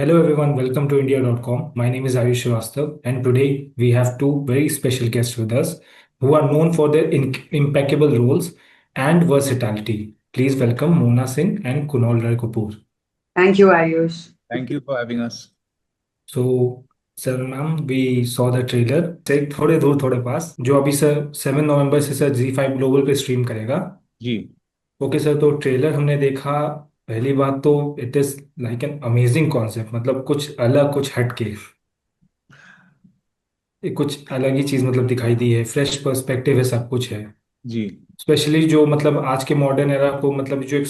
Hello everyone, welcome to India.com. My name is Ayush Srivastav, and today we have two very special guests with us who are known for their impeccable roles and versatility. Please welcome Mona Singh and Kunal Rai Kapoor. Thank you, Ayush. Thank you for having us. So, sir, ma'am, we saw the trailer. से थोड़े दूर थोड़े पास जो अभी sir 7 नवंबर से sir Z5 global पे stream करेगा. जी okay sir, तो ट्रेलर हमने देखा. पहली बात तो it is like an amazing concept, मतलब कुछ अलग कुछ हटके. ये कुछ अलग ही चीज मतलब दिखाई दी है, फ्रेश पर्सपेक्टिव है, सब कुछ है. जी स्पेशली जो मतलब आज के मॉडर्न एरा को मतलब जो एक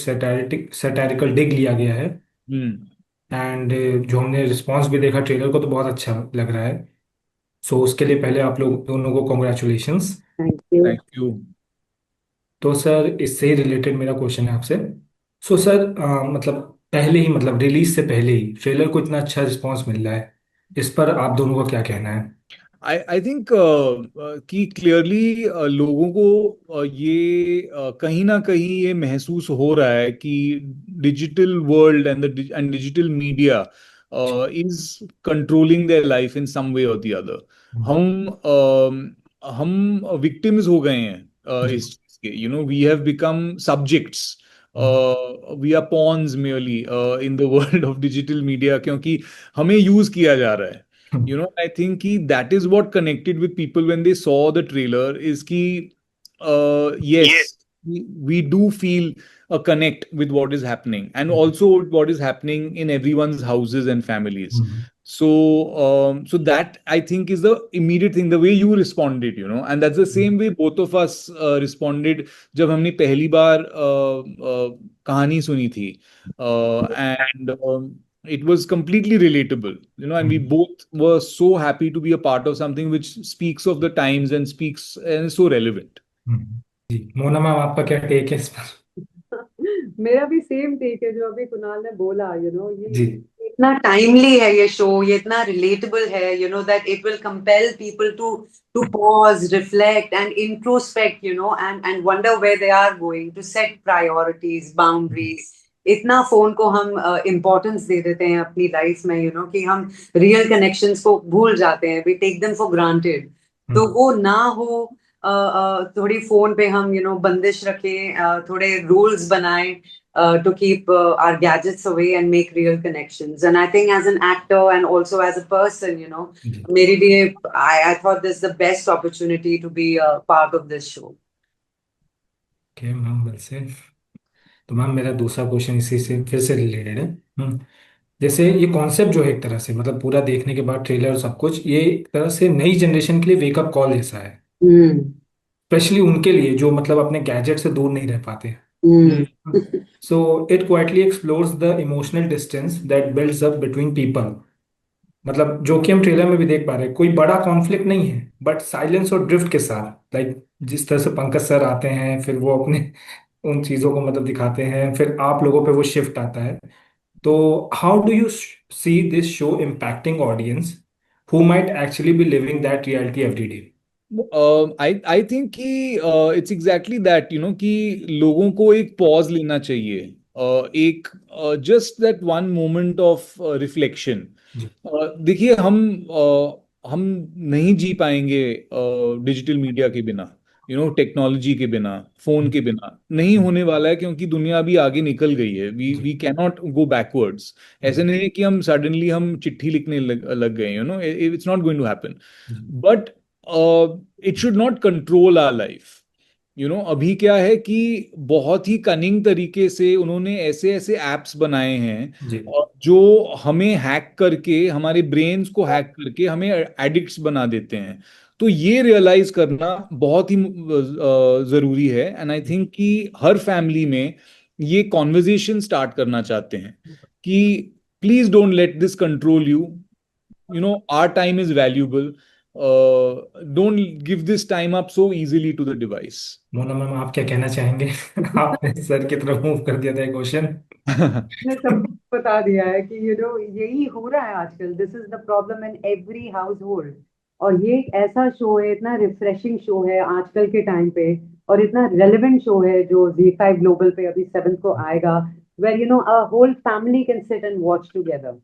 सैटारिकल डिग लिया गया है. हम्म एंड जो हमने रिस्पॉन्स भी देखा ट्रेलर को तो बहुत अच्छा लग रहा है. सो उसके लिए पहले आप लोग दोनों को congratulations. Thank you. Thank you. तो सर इससे ही रिलेटेड मेरा क्वेश्चन है आपसे. सो सर मतलब पहले ही मतलब रिलीज से पहले ही ट्रेलर को इतना अच्छा रिस्पॉन्स मिल रहा है, इस पर आप दोनों का क्या कहना है? आई थिंक कि क्लियरली लोगों को ये कहीं ना कहीं ये महसूस हो रहा है कि digital world and digital media is controlling their life in some way or the other. हम्म. हम विक्टिम्स हो गए हैं जी. इस चीज के। We have become subjects. Hmm. We are pawns merely in the world of digital media, क्योंकि हमें use किया जा रहा है। I think ki that is what connected with people when they saw the trailer is ki, yes, Yes. we do feel a connect with what is happening, and also what is happening in everyone's houses and families. Hmm. So that I think is the immediate thing, the way you responded, and that's the same way both of us responded जब हमने पहली बार कहानी सुनी थी, and it was completely relatable, and we hmm. both were so happy to be a part of something which speaks of the times and speaks and is so relevant. जी, Mona ma'am, आपका क्या take है इस पर? मेरा भी same take है जो अभी कुणाल ने बोला। ये जी. इतना टाइमली है ये शो, ये इतना रिलेटेबल है, that it will compel people to pause, reflect and introspect, and wonder where they are going to set priorities, boundaries. इतना फोन को हम इम्पोर्टेंस दे देते हैं अपनी लाइफ में, कि हम रियल कनेक्शंस को भूल जाते हैं, we take them for granted. तो हम्म. वो ना हो। थोड़ी फोन पे हम बंदिश रखें, थोड़े रूल्स बनाएं to keep our gadgets away and make real connections. And I think as an actor and also as a person, जी. मेरे लिए I thought this is the best opportunity to be a part of this show. Okay ma'am, well से. तो ma'am मेरा दूसरा question इसी से फिर से रिलेटेड है. जैसे ये कॉन्सेप्ट जो है एक तरह से मतलब पूरा देखने के बाद ट्रेलर और सब कुछ, ये एक तरह से नई जनरेशन के लिए वेकअप कॉल जैसा है. हम्म। स्पेशली उनके लिए जो मतलब अपने गैजेट से दूर नहीं रह पाते. Hmm. So it quietly explores the emotional distance that builds up between people. मतलब जो कि हम ट्रेलर में भी देख पा रहे हैं, कोई बड़ा कॉन्फ्लिक्ट नहीं है बट साइलेंस और ड्रिफ्ट के साथ, लाइक जिस तरह से पंकज सर आते हैं फिर वो अपने उन चीज़ों को मतलब दिखाते हैं, फिर आप लोगों पे वो शिफ्ट आता है. तो how do you see this show impacting audience who might actually be living that reality every day? I think कि इट्स एग्जैक्टली दैट, कि लोगों को एक पॉज लेना चाहिए, एक just that one moment of reflection. जी. देखिए, हम नहीं जी पाएंगे डिजिटल मीडिया के बिना, टेक्नोलॉजी के बिना, फोन के बिना नहीं होने वाला है, क्योंकि दुनिया अभी आगे निकल गई है। वी जी. We can not go backwards. ऐसे नहीं है कि हम सडनली हम चिट्ठी लिखने लग गए, it's not going to happen. जी. But it should not control our life. अभी क्या है कि बहुत ही कनिंग तरीके से उन्होंने ऐसे ऐसे एप्स बनाए हैं, जी. और जो हमें हैक करके, हमारे ब्रेन्स को हैक करके हमें एडिक्ट्स बना देते हैं। तो ये रियलाइज करना बहुत ही जरूरी है। एंड आई थिंक कि हर फैमिली में ये कॉन्वर्जेशन स्टार्ट करना चाहते हैं कि please don't let this control you. Our time is valuable. Don't give this time up so easily to the device. Mona ma'am, आप क्या कहना चाहेंगे? आपने सर की तरफ मूव कर दिया था क्वेश्चन. ने सब बता दिया है कि यही हो रहा है आजकल। This is the problem in every house hold. और ये एक ऐसा शो है, इतना रिफ्रेशिंग शो है आजकल के टाइम पे, और इतना रेलेवेंट शो है जो Z5 ग्लोबल पे अभी 7th को आएगा, where a whole family can sit and watch together.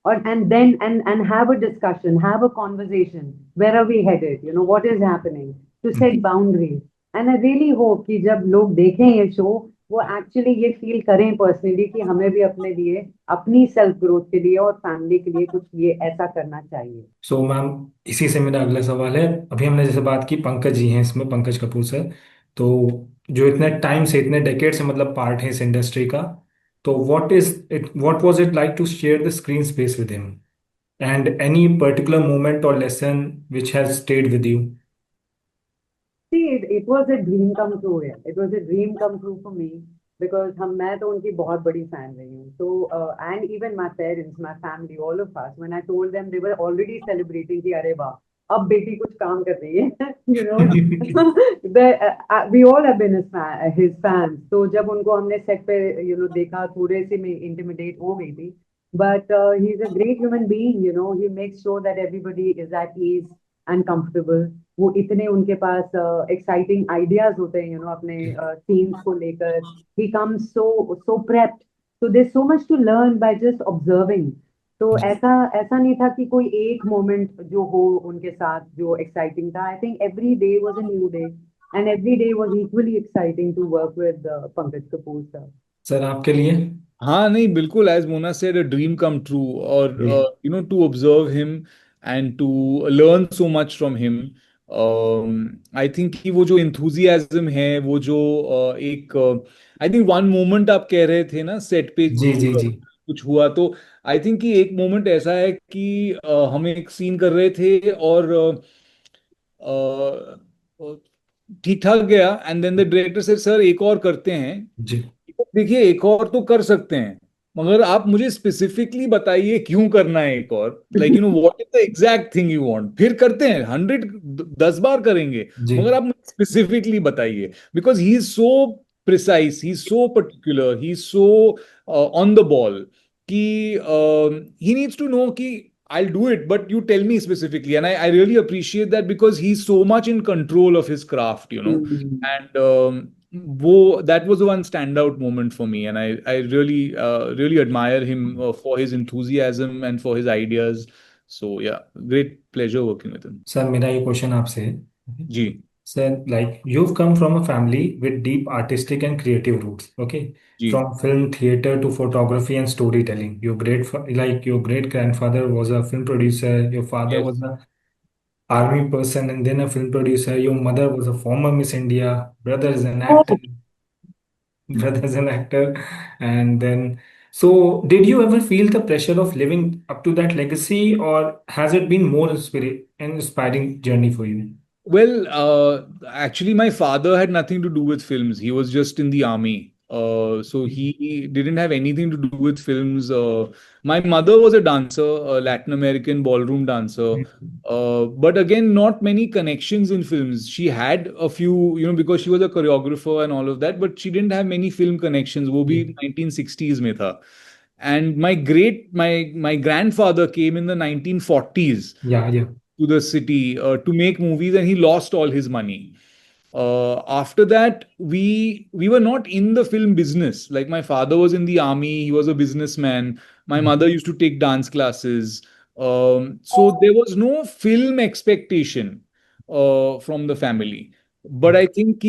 or and then and have a discussion, have a conversation. Where are we headed? You know, what is happening? To set boundaries. And I really hope कि जब लोग देखें ये show वो actually ये feel करें personally कि हमें भी अपने लिए अपनी सेल्फ ग्रोथ के लिए और फैमिली के लिए कुछ ये ऐसा करना चाहिए. सो मैम, इसी से मेरा अगला सवाल है। अभी हमने जैसे बात की, पंकज जी हैं इसमें, पंकज कपूर सर। तो जो इतने टाइम से, इतने डेकेड से मतलब पार्ट है इस इंडस्ट्री का, तो what was it like to share the screen space with him, and any particular moment or lesson which has stayed with you? See, it was a dream come true. Yeah. It was a dream come true for me because मैं तो उनकी बहुत बड़ी fan रही हूँ. So and even my parents, my family, all of us, when I told them, they were already celebrating कि अरे वाह, अब बेटी कुछ काम कर रही है. You know, we all have been his fans. So जब उनको हमने set पे देखा, थोड़े से मैं intimidate हो गई थी. But he's a great human being. You know, he makes sure that everybody is at ease and comfortable. वो इतने उनके पास एक्साइटिंग आइडियाज होते हैं अपने सीन्स को लेकर. He comes so prepped, so there so much to learn by just observing. तो जी ऐसा ऐसा नहीं था कि कोई एक मोमेंट जो हो उनके साथ जो एक्साइटिंग था. I think every day was a new day and every day was equally exciting to work with Pankaj Kapoor sir. Sir, आपके लिए? हाँ नहीं बिल्कुल, as Mona said, a dream come true. और जी to observe him and to learn so much from him. I think कि वो जो इंथुजियाज्म है, वो जो एक, आई थिंक वन मोमेंट आप कह रहे थे ना सेट पे जी जी जी कुछ हुआ, तो आई थिंक कि एक मोमेंट ऐसा है कि हम एक सीन कर रहे थे और ठीक ठाक गया, एंड देन द डायरेक्टर से, सर एक और करते हैं. जी देखिए एक और तो कर सकते हैं, मगर आप मुझे स्पेसिफिकली बताइए क्यों करना है एक और, like what is the exact thing you want, फिर करते हैं 10 बार करेंगे, जी मगर आप मुझे स्पेसिफिकली बताइए. Because he is so precise, he is so particular, he is so on the ball कि ही नीड्स टू नो कि I'll do it, but you tell me specifically. And I really appreciate that because he's so much in control of his craft. And that was the one standout moment for me, and I really admire him for his enthusiasm and for his ideas. So yeah, great pleasure working with him. Sir, मेरा ये question आपसे है। जी. Sir, like you've come from a family with deep artistic and creative roots, okay? Ji. From film, theater to photography and storytelling. Like your great grandfather was a film producer, your father Yes. was a army person and then a film producer, your mother was a former Miss India, brother is an actor, Oh, brother is an actor, and then so did you ever feel the pressure of living up to that legacy, or has it been more inspiring journey for you? Well, actually, my father had nothing to do with films. He was just in the army. So he didn't have anything to do with films. My mother was a dancer, a Latin American ballroom dancer. But again, not many connections in films. She had a few, because she was a choreographer and all of that, but she didn't have many film connections. वो भी 1960s में था. And my grandfather came in the 1940s Yeah, yeah. to the city to make movies, and he lost all his money. After that, we were not in the film business. Like my father was in the army, he was a businessman. My mother used to take dance classes. So there was no film expectation from the family. But I think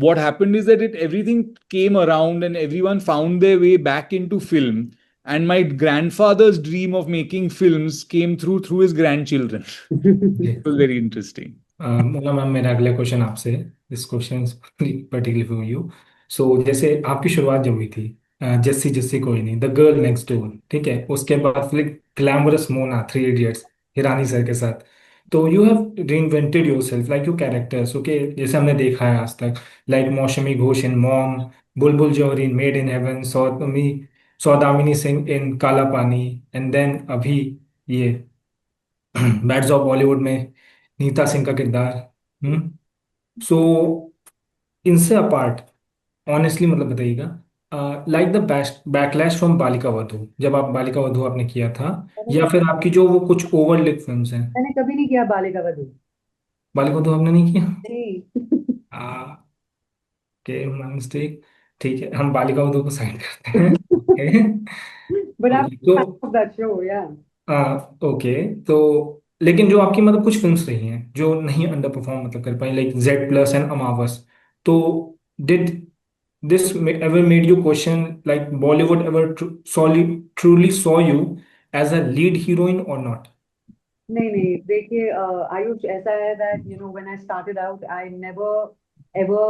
what happened is that everything came around and everyone found their way back into film. And my grandfather's dream of making films came through his grandchildren. It was very interesting. मतलब ma'am, मेरा अगला question आपसे, this question particularly for you. So जैसे आपकी शुरुआत जब हुई थी, जस्सी जस्सी कोई नहीं, द गर्ल नेक्स्ट डोर, ठीक है, उसके बाद फिर glamorous Mona, Three Idiots, Hirani sir के साथ, तो you have reinvented yourself like your characters, okay, जैसे हमने देखा है आज तक, लाइक मौसमी Ghosh in Mom, Bulbul Johri in Made in Heaven, Saudamini Singh in Kaala Paani, and then अभी ये बैड्स ऑफ बॉलीवुड में नीता सिंह का किरदार। हम्म। सो इनसे अपार्ट, ऑनेस्टली मतलब बताइएगा, like the best backlash from Balika Vadhu, जब आप बालिका वधू आपने किया था, या फिर आपकी जो वो कुछ ओवरलिक फिल्म्स हैं। मैंने कभी नहीं किया बालिका वधू. बालिका वधू आपने नहीं किया? नहीं. के माय मिस्टेक। ठीक है, हम बालिका वधू को साइड करते हैं। ओके But I'm ओके तो a fan of that show, yeah. Okay तो लेकिन जो आपकी मतलब कुछ फिल्म्स रही हैं जो नहीं अंडर परफॉर्म मतलब कर पाई, लाइक जेड प्लस एंड अमावस, तो did this ever made you question like Bollywood ever truly saw you as a lead heroine or not? नहीं नहीं देखिए आयुष ऐसा है that you know when I started out I never ever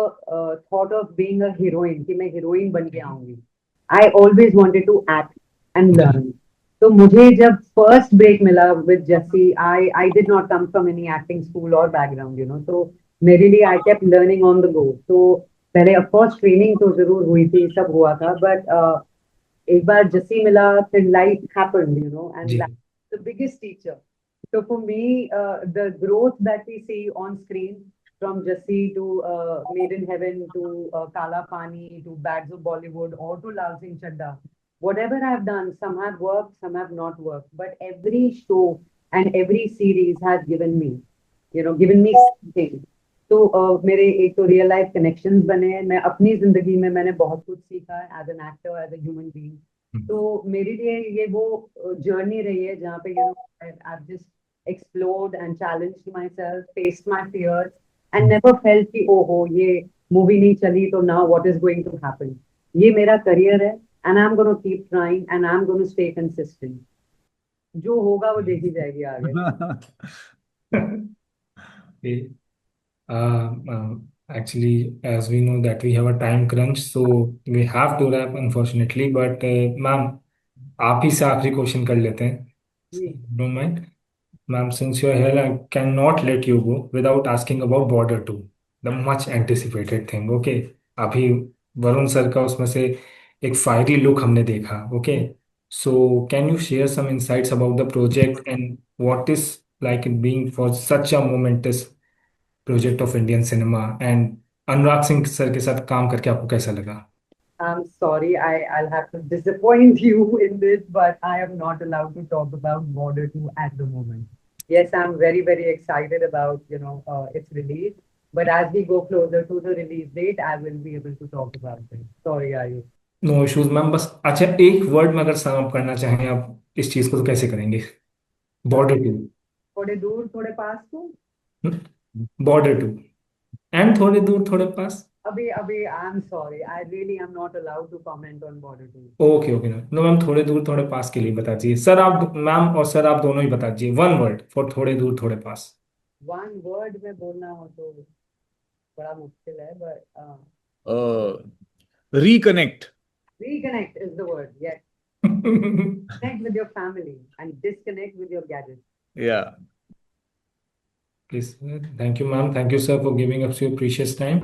thought of being a heroine कि मैं heroine बन के आऊंगी. I always wanted to act and learn. तो मुझे जब फर्स्ट ब्रेक मिला with Jesse, I did not come from any acting school or background, you know. तो मेरे लिए I kept learning on the go. तो पहले of course ट्रेनिंग तो जरूर हुई थी, सब हुआ था, but एक बार जस्सी मिला, फिर life happened, you know, and ji. that's the biggest teacher. So for me, the growth that we see on screen from Jassi to Made in Heaven to Kala Pani to Bags of Bollywood or to Lal Singh Chadda, whatever I've done, some have worked, some have not worked, but every show and every series has given me, you know, given me something. तो मेरे एक तो real life connections बने हैं, मैं अपनी जिंदगी में मैंने बहुत कुछ सीखा है as an actor, as a human being. तो मेरे लिए ये वो जर्नी रही है जहाँ पे you know I just explored and challenged myself, faced my fears, and never felt कि ओहो ये मूवी नहीं चली तो now what is going to happen. ये मेरा करियर है and I'm going to keep trying and I'm going to stay consistent. जो होगा वो देखी जाएगी आगे. Okay. Actually, as we know that we have a time crunch, so we have to wrap unfortunately. But ma'am आप ही से आखिरी क्वेश्चन कर लेते हैं, जी. Don't mind. Ma'am, since you're here, I cannot let you go without asking about Border 2, the much anticipated thing. Okay, अभी Varun sir का उसमें से एक फायरी लुक हमने देखा. Okay, so can you share some insights about the project and what is like it being for such a momentous project of Indian cinema, and Anurag Singh sir के साथ काम करके आपको कैसा लगा? I'm sorry, I'll have to disappoint you in this, but I am not allowed to talk about Border 2 at the moment. Yes, I'm very, very excited about, you know, its release. But as we go closer to the release date, I will be able to talk about it. Sorry, Ayush. No issues ma'am. बस अच्छा, एक word में अगर sum up करना चाहें आप इस चीज को तो कैसे करेंगे? Border two. थोड़े दूर थोड़े पास को. बॉर्डर टू एंड थोड़े दूर थोड़े पास. अभी अभी I'm sorry, I really am not allowed to comment on Border 2. Okay okay. No ma'am, थोड़े दूर थोड़े पास के लिए बता दीजिए सर. आप मैम और सर आप दोनों ही बता दीजिए वन वर्ड फॉर थोड़े दूर थोड़े पास. One word में बोलना हो तो बड़ा मुश्किल है, but Reconnect. reconnect is the word. Yes, connect with your family and disconnect with your gadgets. Yeah. Please, thank you ma'am, thank you sir for giving us your precious time.